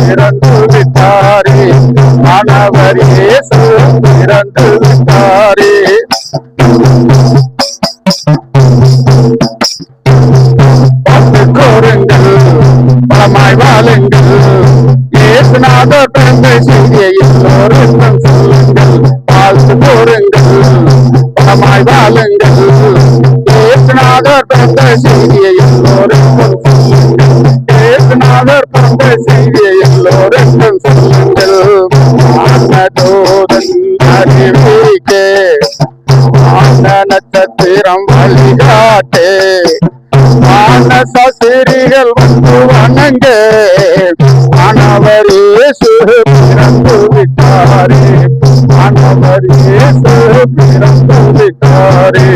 பிறந்து விட்டாரே, ஆண்டவர் இயேசு பிறந்து விட்டாரே. பாட்டு கோருங்கள், பலமாய் வாழுங்கள், இயேசுநாதர் பிறந்த செய்தியை எல்லோருக்கும் சொல்லுங்கள். வாழ்த்து கோருங்கள், பலமாய் வாழுங்கள், இயேசுநாதர் பிறந்த செய்தியை எல்லோருக்கும் சொல்லுங்கள். இயேசுநாதர் பிறந்த செய்தியை எல்லோருக்கும் சொல்லுங்கள். ஆனதோதன் அறிவிக்கே, ஆன நட்சத்திரம் வழிகாட்டே, மானசசிரிகள் வந்து வணங்க, ஆண்டவர் இயேசு பிறந்து விட்டாரே, ஆண்டவர் இயேசு பிறந்து விட்டாரே.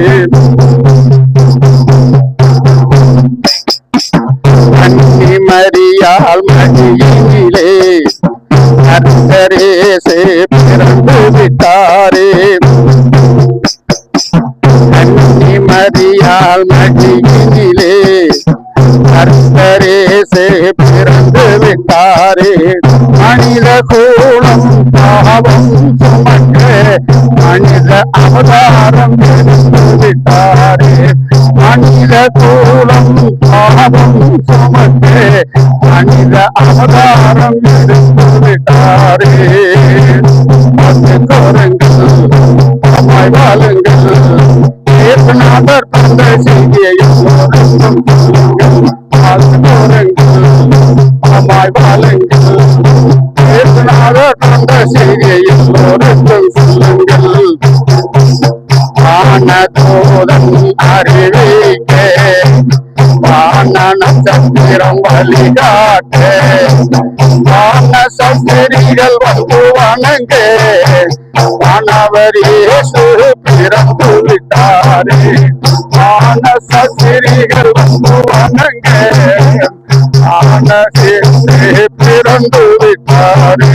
கன்னி மரியாள் மடியினிலே கர்த்தர் இயேசு பிறந்து விட்டாரே, கன்னி மரியாள் மடியினிலே கர்த்தர் இயேசு பிறந்து விட்டாரே. மனித கூலம் பாவம் சுமக்க மனித அவதாரம் எடுத்து விட்டாரே, மனித கூலம் பாவம் சுமக்க மனித அவதாரம் எடுத்து விட்டாரே. பத்து கோருங்கள், பலமாய் வாழுங்கள், இயேசுநாதர் பிறந்த செய்தியை எல்லோருக்கும் சொல்லுங்கள். வாழ்த்து கோருங்கள், பலமாய் வாழுங்கள், இயேசுநாதர் பிறந்த செய்தியை எல்லோருக்கும் சொல்லுங்கள். வானதூதன் அறிவிக்க, வான நட்சத்திரம் வழிகாட்ட, வானசரிகள் வந்து வணங்க, ஆண்டவர் இயேசு பிறந்து விட்டாரே, வானசரிகள் வந்து வணங்க, ஆண்டவர் இயேசு பிறந்து விட்டாரே.